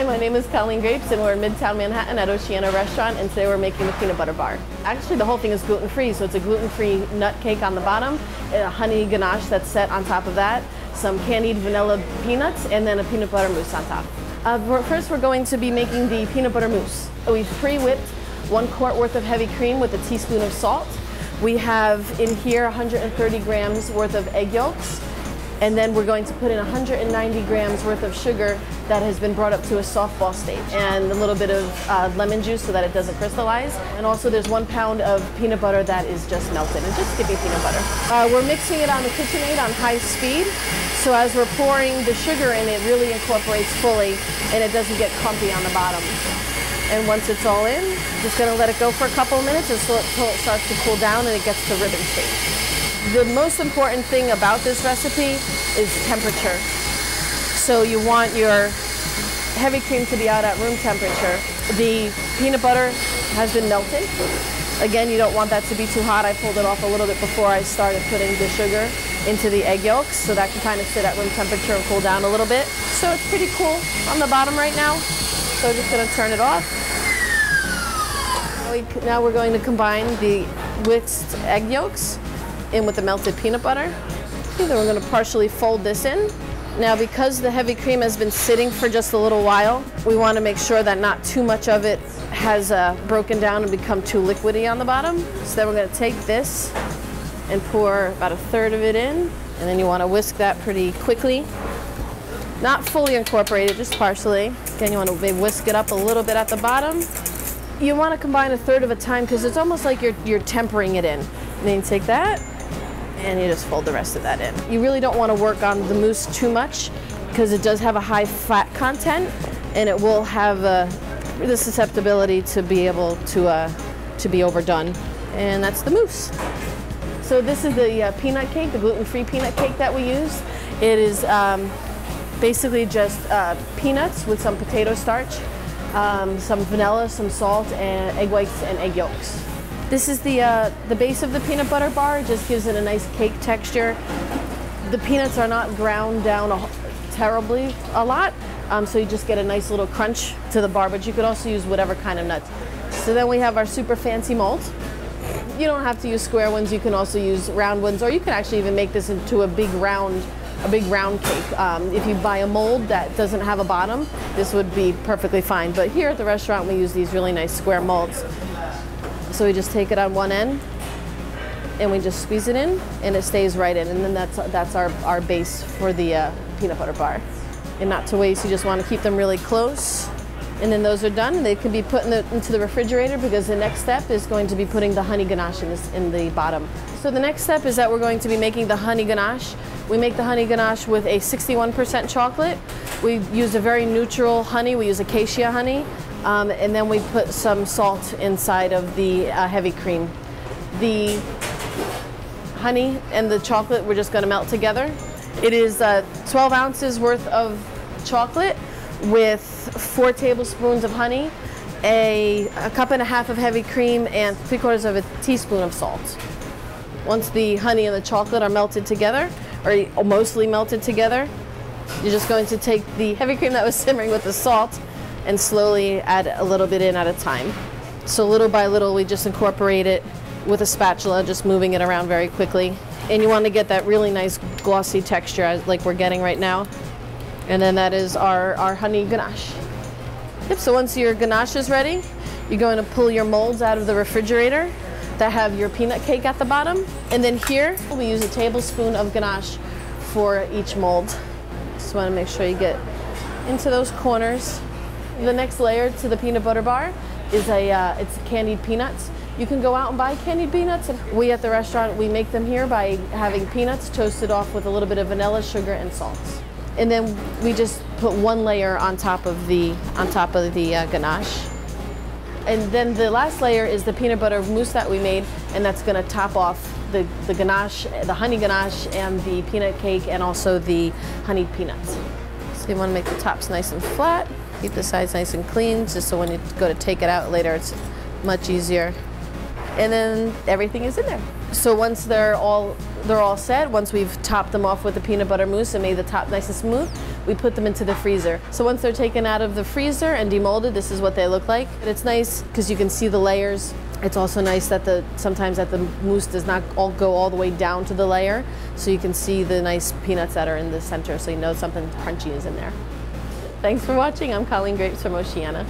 Hi, my name is Colleen and we're in Midtown Manhattan at Oceana restaurant, and today we're making the peanut butter bar. Actually, the whole thing is gluten-free, so it's a gluten-free nut cake on the bottom, and a honey ganache that's set on top of that, some candied vanilla peanuts, and then a peanut butter mousse on top. First, we're going to be making the peanut butter mousse. We've pre-whipped 1 quart worth of heavy cream with a teaspoon of salt. We have in here 130 grams worth of egg yolks. And then we're going to put in 190 grams worth of sugar that has been brought up to a softball stage, and a little bit of lemon juice so that it doesn't crystallize. And also there's 1 pound of peanut butter that is just melted, and just skippy peanut butter. We're mixing it on the KitchenAid on high speed, so as we're pouring the sugar in, it really incorporates fully and it doesn't get clumpy on the bottom. And once it's all in, just gonna let it go for a couple of minutes until it starts to cool down and it gets to ribbon shape. The most important thing about this recipe is temperature. So you want your heavy cream to be out at room temperature. The peanut butter has been melted. Again, you don't want that to be too hot. I pulled it off a little bit before I started putting the sugar into the egg yolks, so that can kind of sit at room temperature and cool down a little bit. So it's pretty cool on the bottom right now. So I'm just gonna turn it off. Now we're going to combine the whisked egg yolks in with the melted peanut butter. Then we're going to partially fold this in. Now, because the heavy cream has been sitting for just a little while, we want to make sure that not too much of it has broken down and become too liquidy on the bottom. So then we're going to take this and pour about 1/3 of it in, and then you want to whisk that pretty quickly. Not fully incorporated, just partially. Again, you want to maybe whisk it up a little bit at the bottom. You want to combine 1/3 of a time because it's almost like you're tempering it in. And then you take that, and you just fold the rest of that in. You really don't want to work on the mousse too much because it does have a high fat content, and it will have the susceptibility to be able to be overdone. And that's the mousse. So this is the peanut cake, the gluten-free peanut cake that we use. It is basically just peanuts with some potato starch, some vanilla, some salt, and egg whites and egg yolks. This is the base of the peanut butter bar. It just gives it a nice cake texture. The peanuts are not ground down terribly a lot, so you just get a nice little crunch to the bar, but you could also use whatever kind of nuts. So then we have our super fancy mold. You don't have to use square ones, you can also use round ones, or you can actually even make this into a big round cake. If you buy a mold that doesn't have a bottom, this would be perfectly fine. But here at the restaurant, we use these really nice square molds. So we just take it on one end and we just squeeze it in, and it stays right in. And then that's our base for the peanut butter bar. And not to waste, you just want to keep them really close. And then those are done. They can be put into the refrigerator, because the next step is going to be putting the honey ganache in the bottom. So the next step is that we're going to be making the honey ganache. We make the honey ganache with a 61% chocolate. We use a very neutral honey. We use acacia honey. And then we put some salt inside of the heavy cream. The honey and the chocolate, we're just going to melt together. It is 12 ounces worth of chocolate with 4 tablespoons of honey, a 1.5 cups of heavy cream, and 3/4 of a teaspoon of salt. Once the honey and the chocolate are melted together, or mostly melted together, you're just going to take the heavy cream that was simmering with the salt and slowly add a little bit in at a time. So little by little, we just incorporate it with a spatula, just moving it around very quickly. And you want to get that really nice glossy texture like we're getting right now. And then that is our honey ganache. Yep, so once your ganache is ready, you're going to pull your molds out of the refrigerator that have your peanut cake at the bottom. And then here, we use a tablespoon of ganache for each mold. Just want to make sure you get into those corners. The next layer to the peanut butter bar is it's candied peanuts. You can go out and buy candied peanuts. We at the restaurant, we make them here by having peanuts toasted off with a little bit of vanilla, sugar, and salt. And then we just put 1 layer on top of the ganache. And then the last layer is the peanut butter mousse that we made, and that's going to top off the ganache, the honey ganache, and the peanut cake, and also the honeyed peanuts. So you want to make the tops nice and flat. Keep the sides nice and clean, just so when you go to take it out later, it's much easier. And then everything is in there. So once they're all set, once we've topped them off with the peanut butter mousse and made the top nice and smooth, we put them into the freezer. So once they're taken out of the freezer and demolded, this is what they look like. And it's nice because you can see the layers. It's also nice that sometimes the mousse does not go all the way down to the layer, so you can see the nice peanuts that are in the center, so you know something crunchy is in there. Thanks for watching. I'm Colleen Grapes from Oceana.